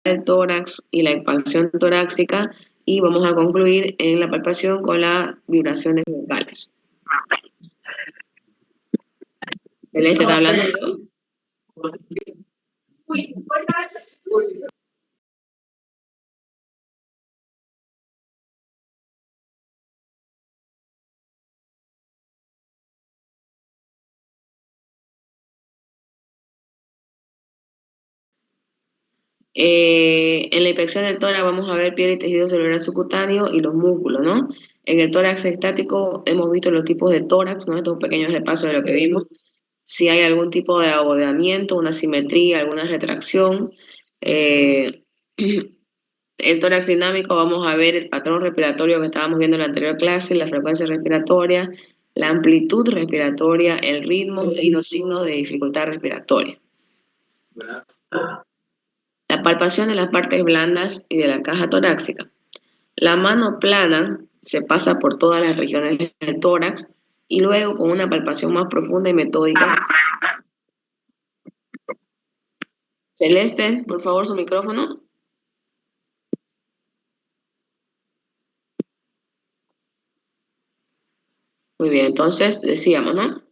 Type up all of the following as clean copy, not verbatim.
del tórax y la expansión torácica, y vamos a concluir en la palpación con las vibraciones vocales. Celeste está hablando, ¿no? En la inspección del tórax vamos a ver piel y tejido celular subcutáneo y los músculos, ¿no? En el tórax estático hemos visto los tipos de tórax, ¿no? Estos pequeños espacios de lo que vimos. Si hay algún tipo de abovedamiento, una simetría, alguna retracción. El tórax dinámico, vamos a ver el patrón respiratorio que estábamos viendo en la anterior clase, la frecuencia respiratoria, la amplitud respiratoria, el ritmo y los signos de dificultad respiratoria. La palpación de las partes blandas y de la caja torácica. La mano plana se pasa por todas las regiones del tórax y luego con una palpación más profunda y metódica. Celeste, por favor, su micrófono. Muy bien, entonces decíamos, ¿no?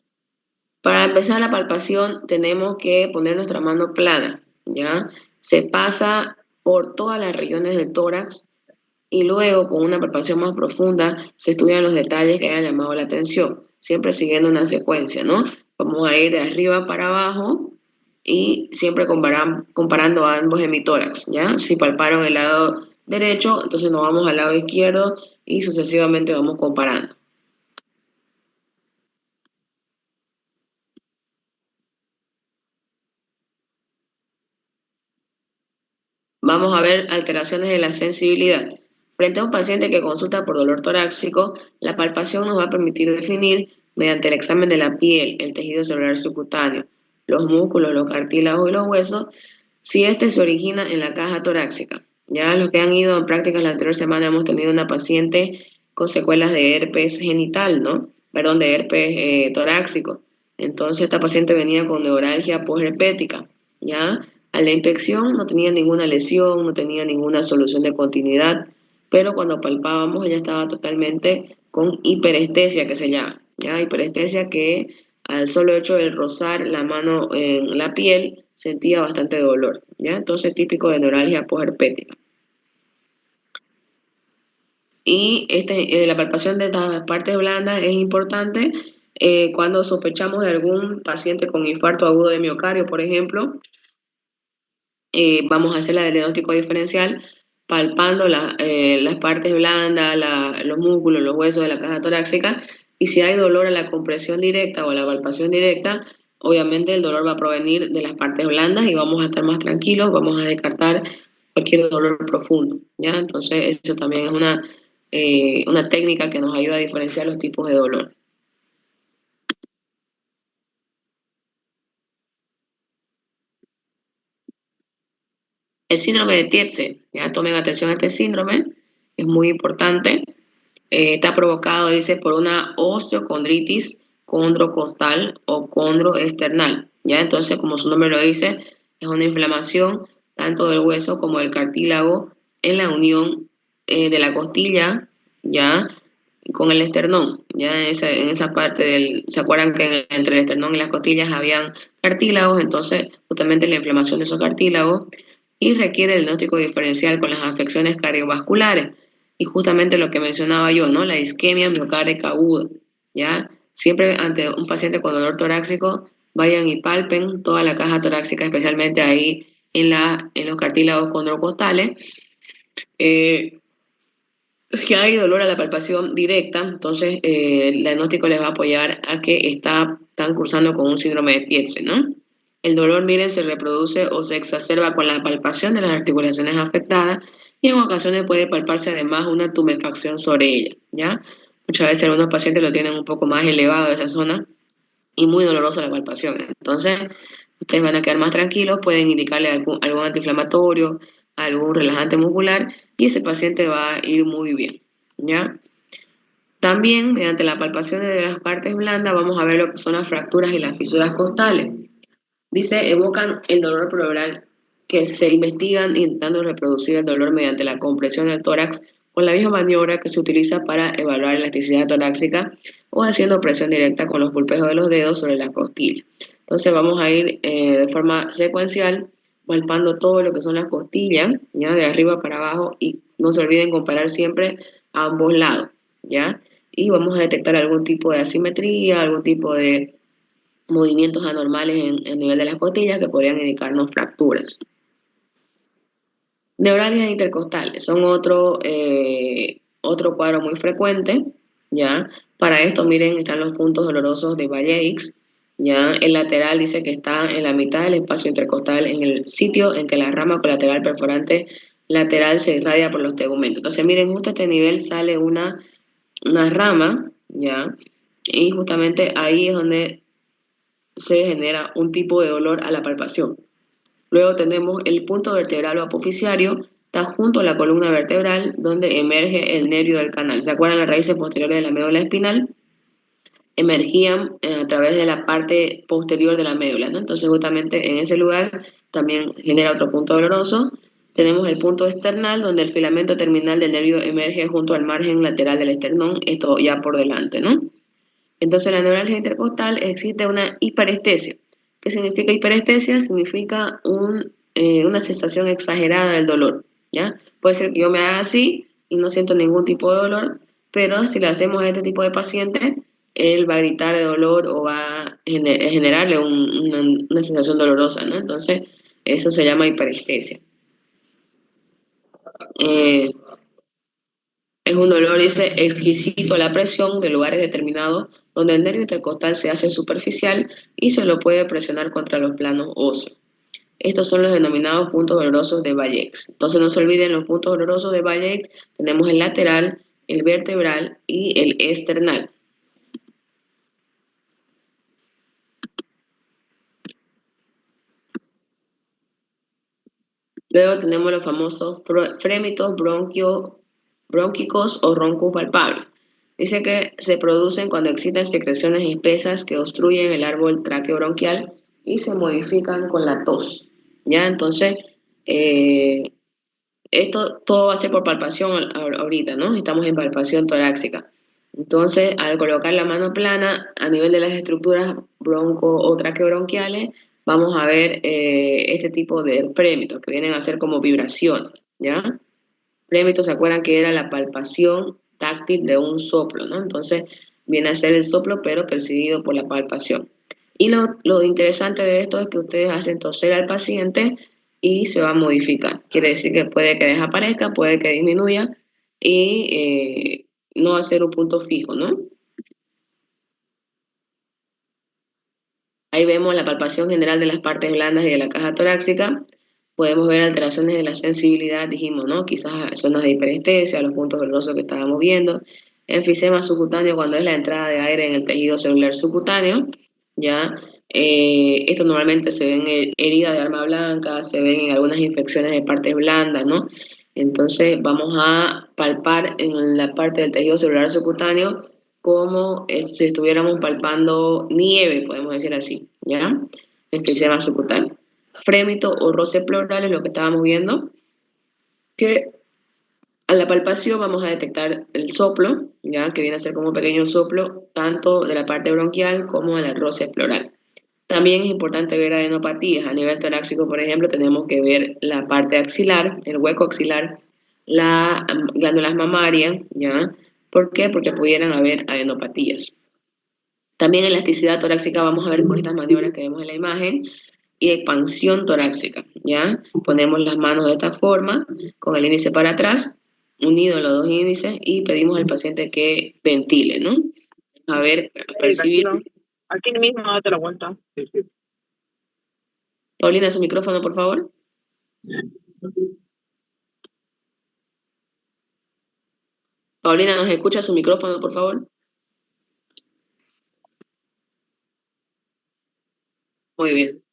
Para empezar la palpación tenemos que poner nuestra mano plana, ¿ya? Se pasa por todas las regiones del tórax y luego con una palpación más profunda se estudian los detalles que hayan llamado la atención, siempre siguiendo una secuencia, ¿no? Vamos a ir de arriba para abajo y siempre comparando a ambos hemitórax, ¿ya? Si palparon el lado derecho, entonces nos vamos al lado izquierdo y sucesivamente vamos comparando. Vamos a ver alteraciones de la sensibilidad. Frente a un paciente que consulta por dolor torácico, la palpación nos va a permitir definir, mediante el examen de la piel, el tejido celular subcutáneo, los músculos, los cartílagos y los huesos, si este se origina en la caja torácica. Ya los que han ido en prácticas la anterior semana hemos tenido una paciente con secuelas de herpes genital, ¿no? Perdón, de herpes torácico. Entonces esta paciente venía con neuralgia posherpética, ¿ya? A la inspección no tenía ninguna lesión, no tenía ninguna solución de continuidad, pero cuando palpábamos ella estaba totalmente con hiperestesia, que se llama, ¿ya? Hiperestesia que al solo hecho de rozar la mano en la piel sentía bastante dolor, ¿ya? Entonces típico de neuralgia posherpética. Y la palpación de estas partes blandas es importante cuando sospechamos de algún paciente con infarto agudo de miocardio, por ejemplo. Vamos a hacer la del diagnóstico diferencial palpando las partes blandas, los músculos, los huesos de la caja torácica, y si hay dolor a la compresión directa o a la palpación directa, obviamente el dolor va a provenir de las partes blandas y vamos a estar más tranquilos, vamos a descartar cualquier dolor profundo, ¿ya? Entonces eso también es una técnica que nos ayuda a diferenciar los tipos de dolor. El síndrome de Tietze, ya tomen atención a este síndrome, es muy importante. Está provocado, dice, por una osteocondritis condrocostal o condroesternal, ¿ya? Entonces, como su nombre lo dice, es una inflamación tanto del hueso como del cartílago en la unión de la costilla, ¿ya? Con el esternón, ¿ya? En esa parte ¿se acuerdan que entre el esternón y las costillas habían cartílagos? Entonces, justamente la inflamación de esos cartílagos y requiere el diagnóstico diferencial con las afecciones cardiovasculares. Y justamente lo que mencionaba yo, ¿no? La isquemia miocárdica aguda, ¿ya? Siempre ante un paciente con dolor torácico, vayan y palpen toda la caja torácica, especialmente ahí en los cartílagos condrocostales. Si hay dolor a la palpación directa, entonces el diagnóstico les va a apoyar a que están cursando con un síndrome de Tietze, ¿no? El dolor, miren, se reproduce o se exacerba con la palpación de las articulaciones afectadas y en ocasiones puede palparse además una tumefacción sobre ella, ¿ya? Muchas veces algunos pacientes lo tienen un poco más elevado esa zona y muy dolorosa la palpación. Entonces, ustedes van a quedar más tranquilos, pueden indicarle algún antiinflamatorio, algún relajante muscular y ese paciente va a ir muy bien, ¿ya? También, mediante la palpación de las partes blandas, vamos a ver lo que son las fracturas y las fisuras costales. Dice, evocan el dolor pleural que se investigan intentando reproducir el dolor mediante la compresión del tórax con la misma maniobra que se utiliza para evaluar elasticidad torácica o haciendo presión directa con los pulpejos de los dedos sobre las costillas. Entonces vamos a ir de forma secuencial palpando todo lo que son las costillas, ya de arriba para abajo, y no se olviden comparar siempre a ambos lados, ya, y vamos a detectar algún tipo de asimetría, algún tipo de movimientos anormales en el nivel de las costillas que podrían indicarnos fracturas. Neuralgias intercostales son otro cuadro muy frecuente, ¿ya? Para esto, miren, están los puntos dolorosos de Balleix, ¿ya? El lateral dice que está en la mitad del espacio intercostal, en el sitio en que la rama colateral perforante lateral se irradia por los tegumentos. Entonces, miren, justo a este nivel sale una rama, ¿ya? Y justamente ahí es donde se genera un tipo de dolor a la palpación. Luego tenemos el punto vertebral o apoficiario, está junto a la columna vertebral donde emerge el nervio del canal. ¿Se acuerdan las raíces posteriores de la médula espinal? Emergían a través de la parte posterior de la médula, ¿no? Entonces justamente en ese lugar también genera otro punto doloroso. Tenemos el punto esternal donde el filamento terminal del nervio emerge junto al margen lateral del esternón, esto ya por delante, ¿no? Entonces, en la neuralgia intercostal existe una hiperestesia. ¿Qué significa hiperestesia? Significa una sensación exagerada del dolor, ¿ya? Puede ser que yo me haga así y no siento ningún tipo de dolor, pero si le hacemos a este tipo de paciente, él va a gritar de dolor o va a generarle una sensación dolorosa, ¿no? Entonces, eso se llama hiperestesia. Eh, Es un dolor, dice, exquisito a la presión de lugares determinados donde el nervio intercostal se hace superficial y se lo puede presionar contra los planos óseos. Estos son los denominados puntos dolorosos de Balleix. Entonces no se olviden los puntos dolorosos de Balleix. Tenemos el lateral, el vertebral y el esternal. Luego tenemos los famosos frémitos bronquicos o roncos palpables. Dice que se producen cuando existen secreciones espesas que obstruyen el árbol traqueobronquial y se modifican con la tos. ¿Ya? Entonces, eh, esto todo va a ser por palpación ahorita, ¿no? Estamos en palpación torácica. Entonces, al colocar la mano plana a nivel de las estructuras bronco o traqueobronquiales, vamos a ver este tipo de frémitos que vienen a ser como vibraciones, ¿ya? Frémitos, ¿se acuerdan que era la palpación táctil de un soplo, ¿no? Entonces, viene a ser el soplo, pero percibido por la palpación. Y lo interesante de esto es que ustedes hacen toser al paciente y se va a modificar. Quiere decir que puede que desaparezca, puede que disminuya y no va a ser un punto fijo, ¿no? Ahí vemos la palpación general de las partes blandas y de la caja torácica. Podemos ver alteraciones de la sensibilidad, dijimos, ¿no? Quizás zonas de hiperestesia, los puntos dolorosos que estábamos viendo. Enfisema subcutáneo cuando es la entrada de aire en el tejido celular subcutáneo, ¿ya? Esto normalmente se ve en heridas de arma blanca, se ven en algunas infecciones de partes blandas, ¿no? Entonces vamos a palpar en la parte del tejido celular subcutáneo como si estuviéramos palpando nieve, podemos decir así, ¿ya? Enfisema subcutáneo. Frémito o roce pleural es lo que estábamos viendo, que a la palpación vamos a detectar el soplo, ¿ya? Que viene a ser como un pequeño soplo, tanto de la parte bronquial como de la roce pleural. También es importante ver adenopatías. A nivel torácico, por ejemplo, tenemos que ver la parte axilar, el hueco axilar, las glándulas mamarias, ¿ya? ¿Por qué? Porque pudieran haber adenopatías. También elasticidad torácica vamos a ver con estas maniobras que vemos en la imagen y expansión torácica, ¿ya? Ponemos las manos de esta forma, con el índice para atrás, unidos los dos índices y pedimos al paciente que ventile, ¿no? A ver, a percibir. Aquí mismo date la vuelta. Paulina, su micrófono, por favor. Paulina, ¿nos escucha su micrófono, por favor? Muy bien.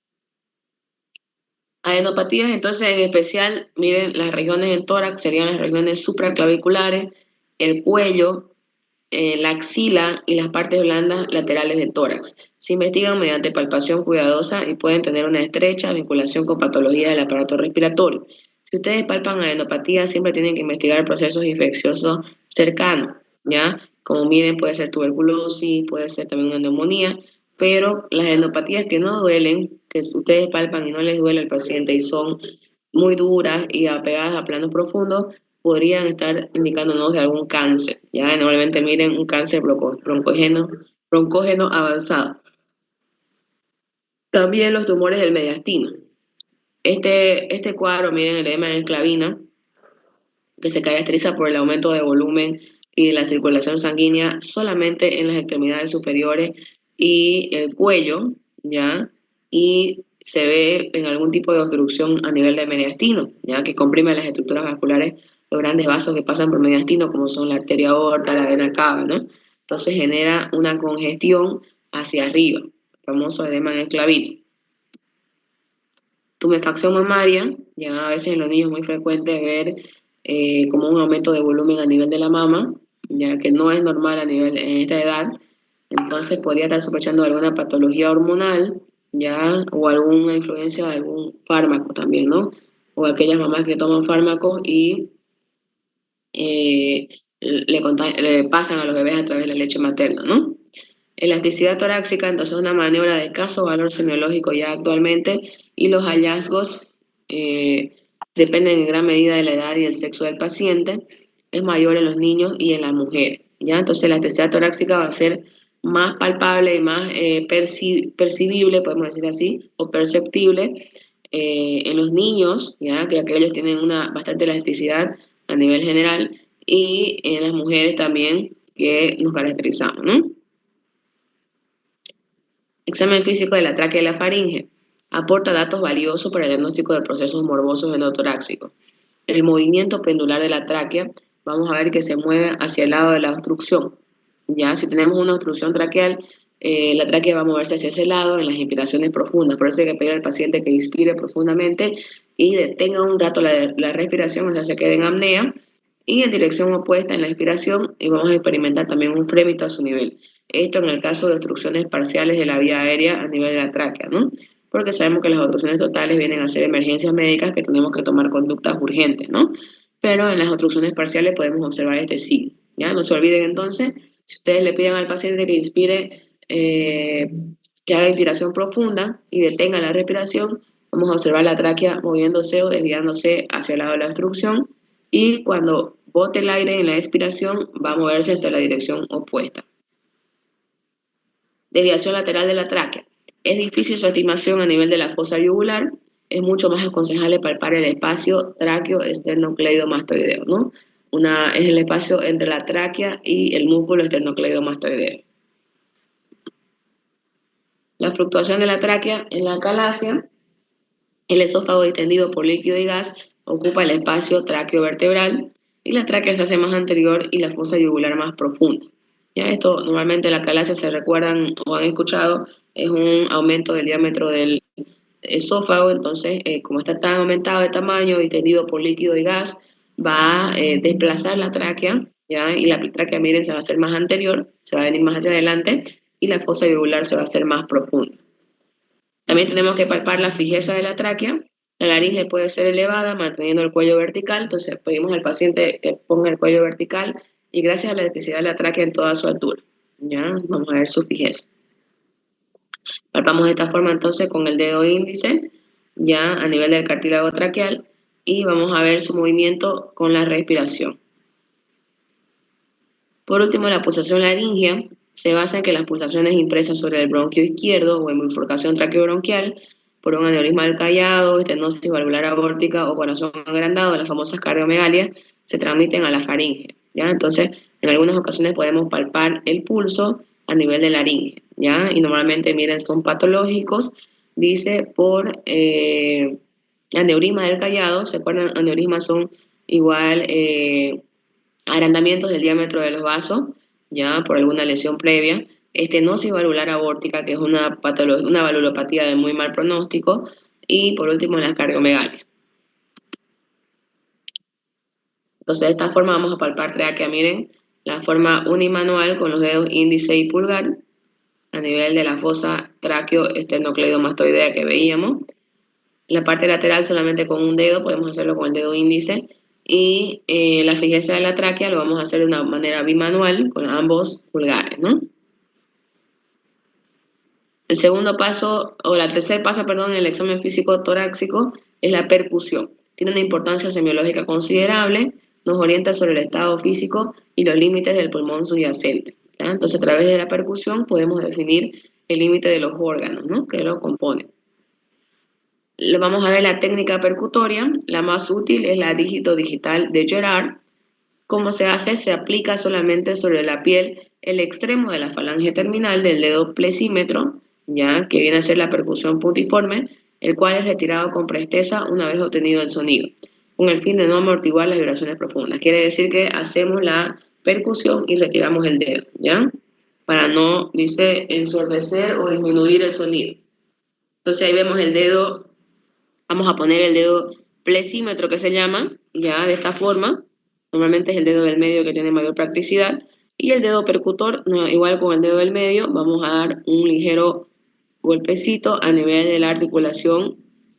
Adenopatías, entonces, en especial, miren, las regiones del tórax serían las regiones supraclaviculares, el cuello, la axila y las partes blandas laterales del tórax. Se investigan mediante palpación cuidadosa y pueden tener una estrecha vinculación con patologías del aparato respiratorio. Si ustedes palpan adenopatía, siempre tienen que investigar procesos infecciosos cercanos, ¿ya? Como miren, puede ser tuberculosis, puede ser también una neumonía, pero las adenopatías que no duelen, que ustedes palpan y no les duele al paciente y son muy duras y apegadas a planos profundos, podrían estar indicándonos de algún cáncer, ¿ya? Normalmente miren un cáncer broncógeno avanzado. También los tumores del mediastino. Este cuadro, miren, el edema en clavina, que se caracteriza por el aumento de volumen y de la circulación sanguínea solamente en las extremidades superiores y el cuello, ¿ya? Y se ve en algún tipo de obstrucción a nivel del mediastino, ¿ya? Que comprime las estructuras vasculares, los grandes vasos que pasan por mediastino, como son la arteria aorta, la vena cava, ¿no? Entonces genera una congestión hacia arriba, el famoso edema en el clavito. Tumefacción mamaria, ya a veces en los niños es muy frecuente ver como un aumento de volumen a nivel de la mama, ya que no es normal a nivel en esta edad, entonces podría estar sospechando de alguna patología hormonal, ya, o alguna influencia de algún fármaco también, ¿no? O aquellas mamás que toman fármacos y eh, le pasan a los bebés a través de la leche materna, ¿no? Elasticidad torácica, entonces una maniobra de escaso valor semiológico ya actualmente, y los hallazgos dependen en gran medida de la edad y el sexo del paciente, es mayor en los niños y en las mujeres, ¿ya? Entonces la elasticidad torácica va a ser más palpable y más percibible, podemos decir así, o perceptible en los niños, ¿ya? Que ellos tienen una bastante elasticidad a nivel general, y en las mujeres también que nos caracterizamos, ¿no? Examen físico de la tráquea y la faringe. Aporta datos valiosos para el diagnóstico de procesos morbosos endotoráxicos. El movimiento pendular de la tráquea, vamos a ver que se mueve hacia el lado de la obstrucción. Ya, si tenemos una obstrucción traqueal, la tráquea va a moverse hacia ese lado en las inspiraciones profundas. Por eso hay que pedir al paciente que inspire profundamente y detenga un rato la respiración, o sea, se quede en apnea, y en dirección opuesta en la expiración, y vamos a experimentar también un frémito a su nivel. Esto en el caso de obstrucciones parciales de la vía aérea a nivel de la tráquea, ¿no? Porque sabemos que las obstrucciones totales vienen a ser emergencias médicas que tenemos que tomar conductas urgentes, ¿no? Pero en las obstrucciones parciales podemos observar este signo, ¿ya? No se olviden entonces, si ustedes le piden al paciente que inspire, que haga inspiración profunda y detenga la respiración, vamos a observar la tráquea moviéndose o desviándose hacia el lado de la obstrucción, y cuando bote el aire en la expiración va a moverse hacia la dirección opuesta. Desviación lateral de la tráquea. Es difícil su estimación a nivel de la fosa yugular, es mucho más aconsejable palpar el espacio tráqueo-esternocleidomastoideo, ¿no? Es el espacio entre la tráquea y el músculo esternocleidomastoideo. La fluctuación de la tráquea en la calasia, el esófago distendido por líquido y gas ocupa el espacio tráqueo-vertebral y la tráquea se hace más anterior y la fosa yugular más profunda. Ya esto normalmente la calasia, se recuerdan o han escuchado, es un aumento del diámetro del esófago, entonces como está tan aumentado de tamaño, distendido por líquido y gas, va a desplazar la tráquea, ¿ya? Y la tráquea, miren, se va a hacer más anterior, se va a venir más hacia adelante, y la fosa yugular se va a hacer más profunda. También tenemos que palpar la fijeza de la tráquea. La laringe puede ser elevada manteniendo el cuello vertical, entonces pedimos al paciente que ponga el cuello vertical y gracias a la elasticidad de la tráquea en toda su altura. ¿Ya? Vamos a ver su fijeza. Palpamos de esta forma entonces con el dedo índice, ya a nivel del cartílago traqueal, y vamos a ver su movimiento con la respiración. Por último, la pulsación laringea se basa en que las pulsaciones impresas sobre el bronquio izquierdo o en bifurcación traqueobronquial por un aneurisma del callado, estenosis valvular aórtica o corazón agrandado, las famosas cardiomegalias, se transmiten a la faringe, ¿ya? Entonces, en algunas ocasiones podemos palpar el pulso a nivel de laringe, ¿ya? Y normalmente, miren, son patológicos, dice, por aneurisma del callado. ¿Se acuerdan? Aneurismas son igual agrandamientos del diámetro de los vasos, ya por alguna lesión previa, estenosis valvular aórtica, que es una patología, una valvulopatía de muy mal pronóstico, y por último las cardiomegalias. Entonces de esta forma vamos a palpar tráquea, miren, la forma unimanual con los dedos índice y pulgar, a nivel de la fosa tráqueo-esternocleidomastoidea que veíamos. La parte lateral solamente con un dedo, podemos hacerlo con el dedo índice. Y la fijeza de la tráquea lo vamos a hacer de una manera bimanual con ambos pulgares, ¿no? El segundo paso, o el tercer paso, perdón, en el examen físico torácico es la percusión. Tiene una importancia semiológica considerable, nos orienta sobre el estado físico y los límites del pulmón subyacente, ¿ya? Entonces, a través de la percusión podemos definir el límite de los órganos, ¿no?, que lo componen. Vamos a ver la técnica percutoria. La más útil es la dígito digital de Gerard. ¿Cómo se hace? Se aplica solamente sobre la piel el extremo de la falange terminal del dedo plexímetro, ya que viene a ser la percusión puntiforme, el cual es retirado con presteza una vez obtenido el sonido, con el fin de no amortiguar las vibraciones profundas. Quiere decir que hacemos la percusión y retiramos el dedo, ¿ya? Para no, dice, ensordecer o disminuir el sonido. Entonces ahí vemos el dedo. Vamos a poner el dedo plexímetro, que se llama, ya de esta forma. Normalmente es el dedo del medio que tiene mayor practicidad. Y el dedo percutor, igual con el dedo del medio, vamos a dar un ligero golpecito a nivel de la articulación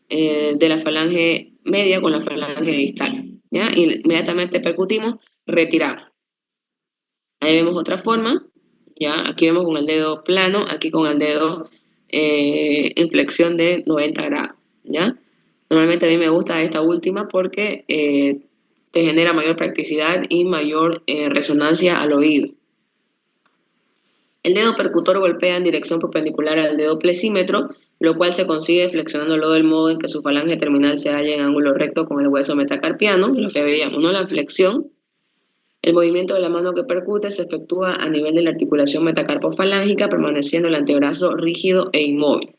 de la falange media con la falange distal, ¿ya? Y inmediatamente percutimos, retiramos. Ahí vemos otra forma, ¿ya? Aquí vemos con el dedo plano, aquí con el dedo en flexión de 90 grados, ¿ya? Normalmente a mí me gusta esta última porque te genera mayor practicidad y mayor resonancia al oído. El dedo percutor golpea en dirección perpendicular al dedo plexímetro, lo cual se consigue flexionándolo del modo en que su falange terminal se halla en ángulo recto con el hueso metacarpiano, lo que veíamos, ¿no? La flexión. El movimiento de la mano que percute se efectúa a nivel de la articulación metacarpofalángica, permaneciendo el antebrazo rígido e inmóvil.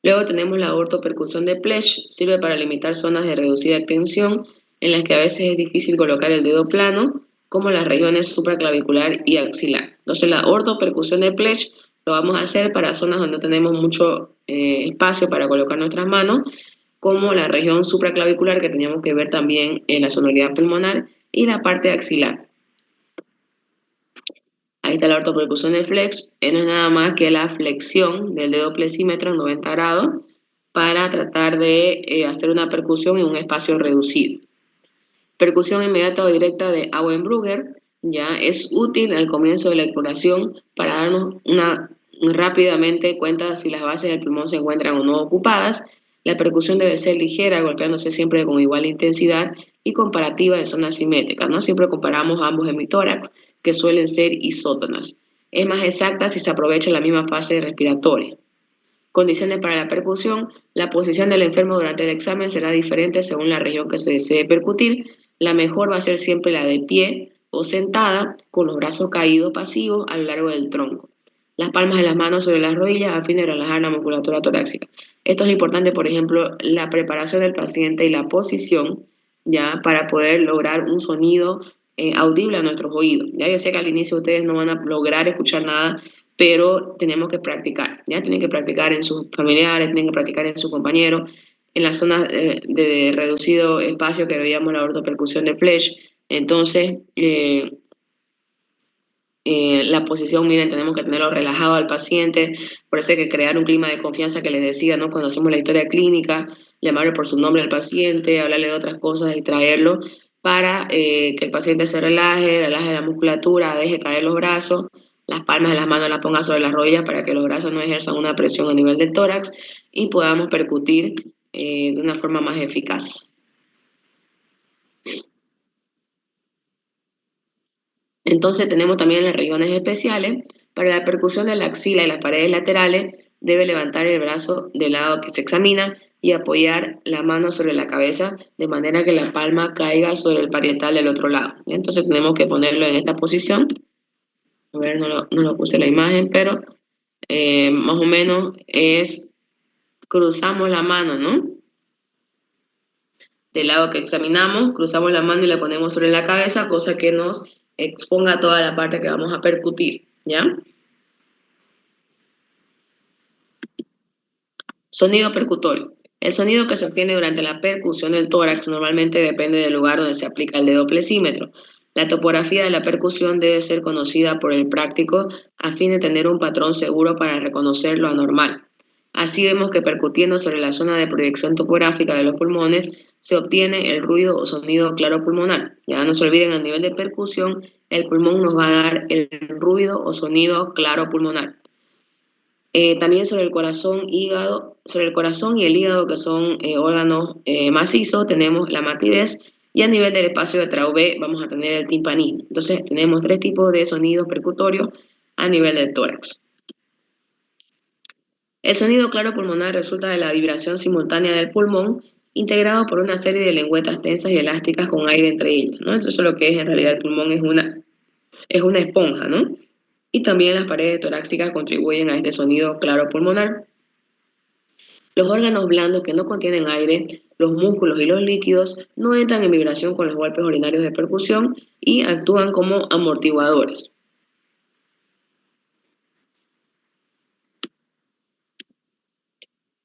Luego tenemos la ortopercusión de Plesch, sirve para limitar zonas de reducida extensión en las que a veces es difícil colocar el dedo plano, como las regiones supraclavicular y axilar. Entonces la ortopercusión de Plesch lo vamos a hacer para zonas donde no tenemos mucho espacio para colocar nuestras manos, como la región supraclavicular, que teníamos que ver también en la sonoridad pulmonar, y la parte axilar. Ahí está la ortopercusión de flex, no es nada más que la flexión del dedo plexímetro en 90 grados para tratar de hacer una percusión en un espacio reducido. Percusión inmediata o directa de Auenbrugger, ya es útil al comienzo de la exploración para darnos rápidamente cuenta si las bases del pulmón se encuentran o no ocupadas. La percusión debe ser ligera, golpeándose siempre con igual intensidad y comparativa en zonas simétricas, ¿no? Siempre comparamos ambos hemitórax, que suelen ser isótonas. Es más exacta si se aprovecha la misma fase respiratoria. Condiciones para la percusión. La posición del enfermo durante el examen será diferente según la región que se desee percutir. La mejor va a ser siempre la de pie o sentada, con los brazos caídos pasivos a lo largo del tronco. Las palmas de las manos sobre las rodillas a fin de relajar la musculatura torácica. Esto es importante, por ejemplo, la preparación del paciente y la posición, ya, para poder lograr un sonido audible a nuestros oídos. Ya yo sé que al inicio ustedes no van a lograr escuchar nada, pero tenemos que practicar, ¿ya? Tienen que practicar en sus familiares, tienen que practicar en sus compañeros, en las zonas de reducido espacio que veíamos la ortopercusión de Flesch. Entonces, la posición, miren, tenemos que tenerlo relajado al paciente, por eso hay que crear un clima de confianza que les decía, ¿no? Cuando hacemos la historia clínica, llamarle por su nombre al paciente, hablarle de otras cosas, distraerlo, para que el paciente se relaje, relaje la musculatura, deje caer los brazos, las palmas de las manos las ponga sobre las rodillas para que los brazos no ejerzan una presión a nivel del tórax y podamos percutir de una forma más eficaz. Entonces tenemos también las regiones especiales. Para la percusión de la axila y las paredes laterales, debe levantar el brazo del lado que se examina y apoyar la mano sobre la cabeza de manera que la palma caiga sobre el parietal del otro lado. Entonces tenemos que ponerlo en esta posición. A ver, no lo puse la imagen, pero más o menos es, cruzamos la mano, ¿no? Del lado que examinamos, cruzamos la mano y la ponemos sobre la cabeza, cosa que nos exponga toda la parte que vamos a percutir, ¿ya? Sonido percutorio. El sonido que se obtiene durante la percusión del tórax normalmente depende del lugar donde se aplica el dedo plexímetro. La topografía de la percusión debe ser conocida por el práctico a fin de tener un patrón seguro para reconocer lo anormal. Así vemos que percutiendo sobre la zona de proyección topográfica de los pulmones se obtiene el ruido o sonido claro pulmonar. Ya no se olviden, a nivel de percusión, el pulmón nos va a dar el ruido o sonido claro pulmonar. También sobre el corazón y el hígado, que son órganos macizos, tenemos la matidez, y a nivel del espacio de Traube vamos a tener el timpanismo. Entonces tenemos tres tipos de sonidos percutorios a nivel del tórax. El sonido claro pulmonar resulta de la vibración simultánea del pulmón, integrado por una serie de lengüetas tensas y elásticas con aire entre ellas, ¿no? Entonces lo que es en realidad el pulmón es una esponja, ¿no? Y también las paredes torácicas contribuyen a este sonido claro pulmonar. Los órganos blandos que no contienen aire, los músculos y los líquidos, no entran en vibración con los golpes urinarios de percusión y actúan como amortiguadores.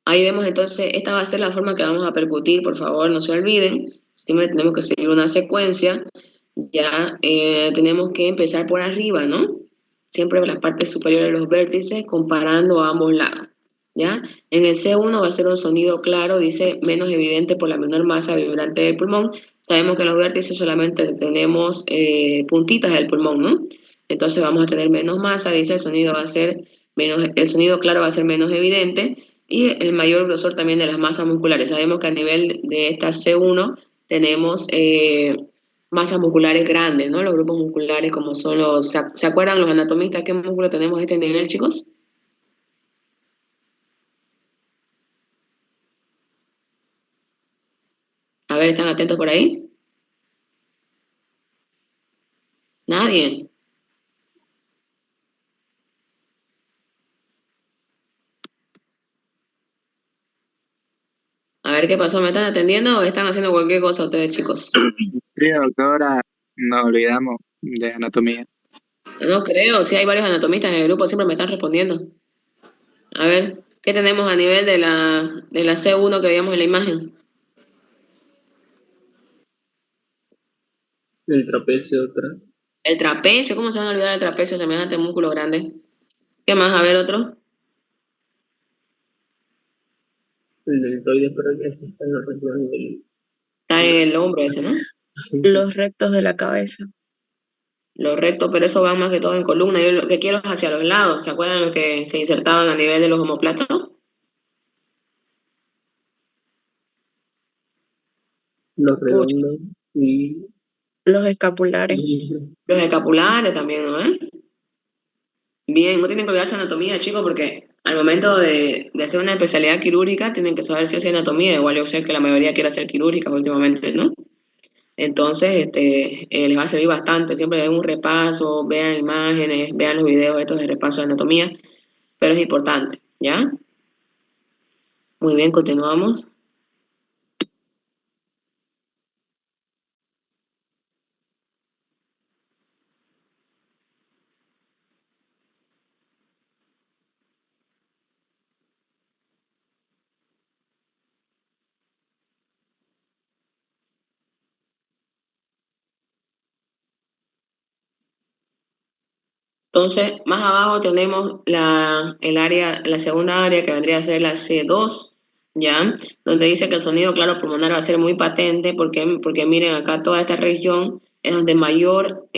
Ahí vemos entonces, esta va a ser la forma que vamos a percutir, por favor, no se olviden. Siempre tenemos que seguir una secuencia. Ya tenemos que empezar por arriba, ¿no? Siempre las partes superiores de los vértices, comparando a ambos lados. ¿Ya? En el C1 va a ser un sonido claro, dice menos evidente por la menor masa vibrante del pulmón. Sabemos que en los vértices solamente tenemos puntitas del pulmón, ¿no? Entonces vamos a tener menos masa, dice el sonido claro va a ser menos evidente y el mayor grosor también de las masas musculares. Sabemos que a nivel de esta C1 tenemos masas musculares grandes, ¿no? Los grupos musculares como son ¿se acuerdan los anatomistas qué músculo tenemos a este nivel, chicos? A ver, ¿están atentos por ahí? Nadie. A ver qué pasó, ¿me están atendiendo o están haciendo cualquier cosa ustedes, chicos? Sí, doctora, nos olvidamos de anatomía. No creo, si hay varios anatomistas en el grupo, siempre me están respondiendo. A ver, ¿qué tenemos a nivel de la C1 que veíamos en la imagen? El trapecio, doctora. El trapecio, ¿cómo se van a olvidar el trapecio semejante músculo grande? ¿Qué más? A ver, otro. El deltoides, pero ya se está en los renglones del... Está en el hombro ese, ¿no? Los rectos de la cabeza. Los rectos, pero eso va más que todo en columna. Yo lo que quiero es hacia los lados. ¿Se acuerdan los que se insertaban a nivel de los omoplatos? Los Pucha, redondos y... Los escapulares. los escapulares también, ¿no? Bien, no tienen que olvidarse de anatomía, chicos, porque al momento de hacer una especialidad quirúrgica tienen que saber si es anatomía. Igual yo sé que la mayoría quiere hacer quirúrgicas últimamente, ¿no? Entonces, les va a servir bastante. Siempre den un repaso, vean imágenes, vean los videos estos de repaso de anatomía, pero es importante, ¿ya? Muy bien, continuamos. Entonces, más abajo tenemos la segunda área que vendría a ser la C2, ¿ya? Donde dice que el sonido claro pulmonar va a ser muy patente, porque miren acá toda esta región es donde mayor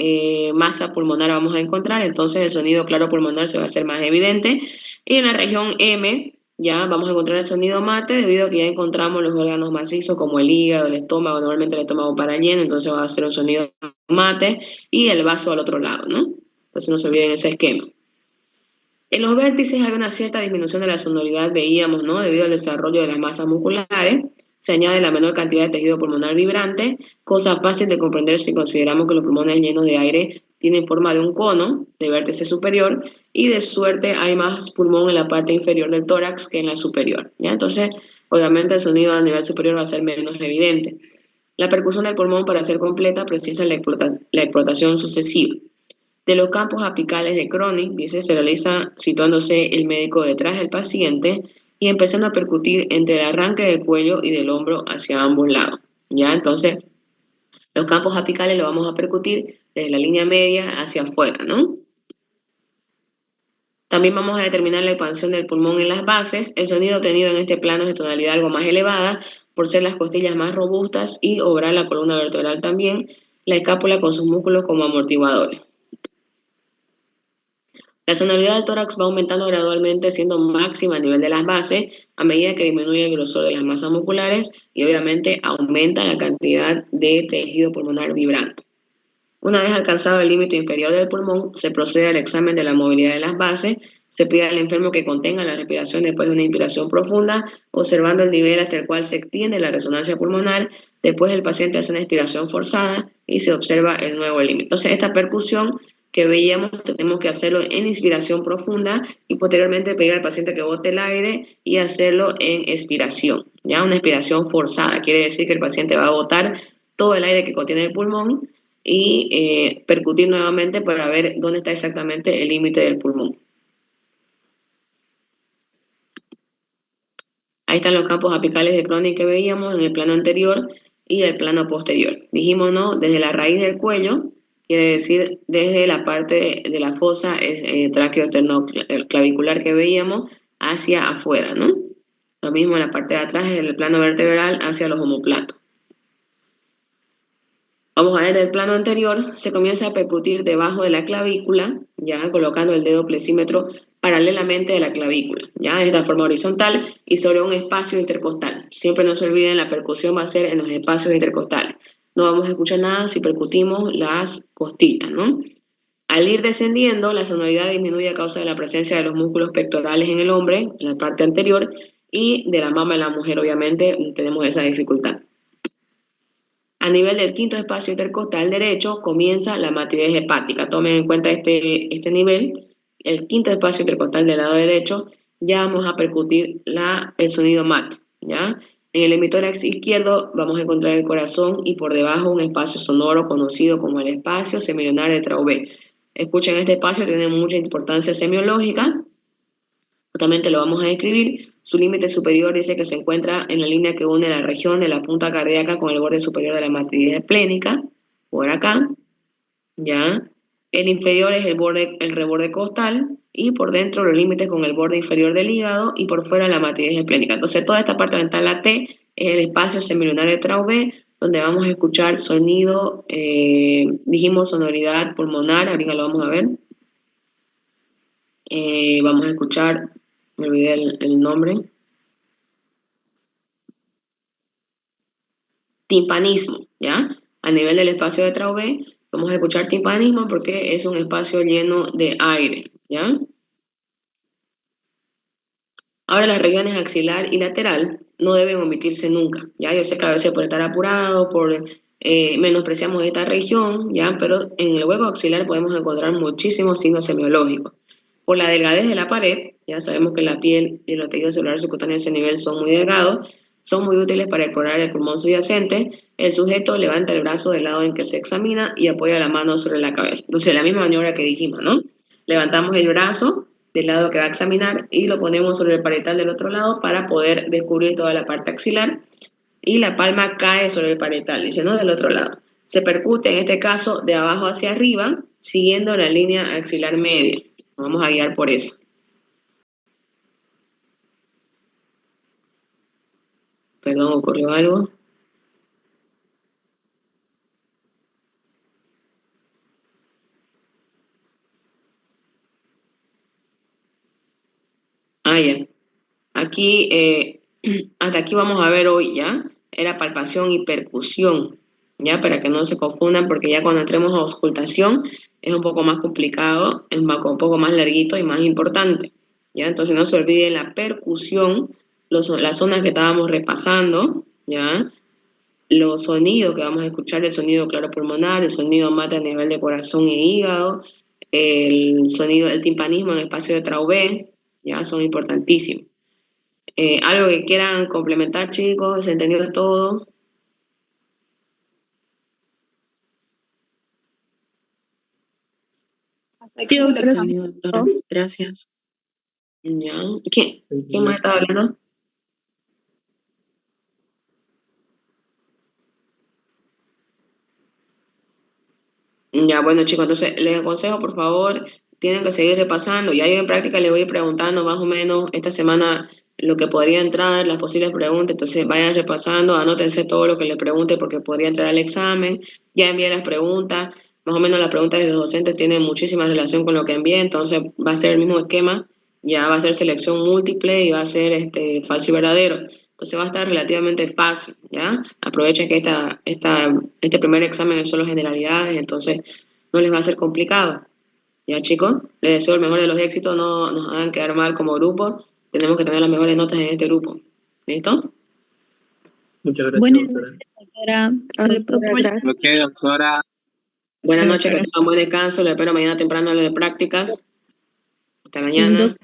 masa pulmonar vamos a encontrar, entonces el sonido claro pulmonar se va a hacer más evidente. Y en la región M, ya vamos a encontrar el sonido mate, debido a que ya encontramos los órganos macizos como el hígado, el estómago, normalmente el estómago para lleno, entonces va a ser un sonido mate, y el vaso al otro lado, ¿no? Entonces no se olviden ese esquema. En los vértices hay una cierta disminución de la sonoridad, veíamos, ¿no? Debido al desarrollo de las masas musculares, se añade la menor cantidad de tejido pulmonar vibrante, cosa fácil de comprender si consideramos que los pulmones llenos de aire tienen forma de un cono de vértice superior, y de suerte hay más pulmón en la parte inferior del tórax que en la superior, ¿ya? Entonces, obviamente el sonido a nivel superior va a ser menos evidente. La percusión del pulmón, para ser completa, precisa la explotación sucesiva. De los campos apicales de Chronic, dice, se realiza situándose el médico detrás del paciente y empezando a percutir entre el arranque del cuello y del hombro hacia ambos lados. ¿Ya? Entonces, los campos apicales los vamos a percutir desde la línea media hacia afuera, ¿no? También vamos a determinar la expansión del pulmón en las bases. El sonido obtenido en este plano es de tonalidad algo más elevada, por ser las costillas más robustas y obrar la columna vertebral también, la escápula con sus músculos como amortiguadores. La sonoridad del tórax va aumentando gradualmente, siendo máxima a nivel de las bases, a medida que disminuye el grosor de las masas musculares y obviamente aumenta la cantidad de tejido pulmonar vibrante. Una vez alcanzado el límite inferior del pulmón, se procede al examen de la movilidad de las bases. Se pide al enfermo que contenga la respiración después de una inspiración profunda, observando el nivel hasta el cual se extiende la resonancia pulmonar. Después el paciente hace una expiración forzada y se observa el nuevo límite. Entonces, esta percusión que veíamos tenemos que hacerlo en inspiración profunda y posteriormente pedir al paciente que bote el aire y hacerlo en expiración, ¿ya? Una expiración forzada, quiere decir que el paciente va a botar todo el aire que contiene el pulmón y percutir nuevamente para ver dónde está exactamente el límite del pulmón. Ahí están los campos apicales de Cronin que veíamos en el plano anterior y el plano posterior. Dijimos, ¿no? Desde la raíz del cuello, quiere decir desde la parte de la fosa tráqueo-esternoclavicular que veíamos hacia afuera, ¿no? Lo mismo en la parte de atrás, en el plano vertebral hacia los omóplatos. Vamos a ver del plano anterior, se comienza a percutir debajo de la clavícula, ya colocando el dedo plexímetro paralelamente de la clavícula, ya de esta forma horizontal y sobre un espacio intercostal. Siempre no se olviden, la percusión va a ser en los espacios intercostales. No vamos a escuchar nada si percutimos las costillas, ¿no? Al ir descendiendo, la sonoridad disminuye a causa de la presencia de los músculos pectorales en el hombre, en la parte anterior, y de la mama en la mujer, obviamente, tenemos esa dificultad. A nivel del quinto espacio intercostal derecho comienza la matidez hepática. Tomen en cuenta este nivel. El quinto espacio intercostal del lado derecho, ya vamos a percutir el sonido mat, ¿ya? En el hemitórax izquierdo vamos a encontrar el corazón y por debajo un espacio sonoro conocido como el espacio semilunar de Traubé. Escuchen, este espacio tiene mucha importancia semiológica. Justamente lo vamos a describir. Su límite superior dice que se encuentra en la línea que une la región de la punta cardíaca con el borde superior de la matriz esplénica, por acá, ¿ya? El inferior es el reborde costal y por dentro los límites con el borde inferior del hígado y por fuera la matriz esplénica. Entonces toda esta parte donde está la T es el espacio semilunar de Traubé, donde vamos a escuchar sonido, dijimos sonoridad pulmonar, ahorita lo vamos a ver. Vamos a escuchar, me olvidé el nombre. Timpanismo, ¿ya? A nivel del espacio de Traubé, vamos a escuchar timpanismo porque es un espacio lleno de aire, ¿ya? Ahora las regiones axilar y lateral no deben omitirse nunca, ¿ya? Yo sé que a veces por estar apurado, menospreciamos esta región, ¿ya? Pero en el hueco axilar podemos encontrar muchísimos signos semiológicos. Por la delgadez de la pared, ya sabemos que la piel y los tejidos celulares subcutáneos a ese nivel son muy delgados, son muy útiles para explorar el pulmón subyacente. El sujeto levanta el brazo del lado en que se examina y apoya la mano sobre la cabeza. Entonces, la misma maniobra que dijimos, ¿no? Levantamos el brazo del lado que va a examinar y lo ponemos sobre el parietal del otro lado para poder descubrir toda la parte axilar y la palma cae sobre el parietal, dice, ¿no? Del otro lado. Se percute en este caso de abajo hacia arriba, siguiendo la línea axilar media. Vamos a guiar por eso. Perdón, ocurrió algo. Ah, ya. Aquí, hasta aquí vamos a ver hoy, ¿ya? Era palpación y percusión, ¿ya? Para que no se confundan, porque ya cuando entremos a auscultación es un poco más complicado, es un poco más larguito y más importante, ¿ya? Entonces no se olviden la percusión, las zonas que estábamos repasando, ¿ya? Los sonidos que vamos a escuchar, el sonido claro pulmonar, el sonido mate a nivel de corazón e hígado, el sonido, el timpanismo en el espacio de Traubé, ¿ya? Son importantísimos. Algo que quieran complementar, chicos, ¿se entendió todo? Sí, doctora, sí, doctora. Gracias. ¿Ya? ¿Quién más estaba hablando? Ya, bueno, chicos, entonces les aconsejo, por favor, tienen que seguir repasando. Ya yo en práctica les voy a ir preguntando más o menos esta semana lo que podría entrar, las posibles preguntas. Entonces vayan repasando, anótense todo lo que les pregunte porque podría entrar al examen. Ya envié las preguntas. Más o menos las preguntas de los docentes tienen muchísima relación con lo que envié, entonces va a ser el mismo esquema. Ya va a ser selección múltiple y va a ser falso y verdadero. Entonces va a estar relativamente fácil, ¿ya? Aprovechen que este primer examen es solo generalidades, entonces no les va a ser complicado. ¿Ya, chicos? Les deseo el mejor de los éxitos, no nos hagan quedar mal como grupo, tenemos que tener las mejores notas en este grupo. ¿Listo? Muchas gracias, Buenas doctora. noches, doctora. ¿Se le puede apoyar? Ok, doctora. Buenas Sí, noches, que doctora. tengan buen descanso, les espero mañana temprano en lo de prácticas. Hasta mañana.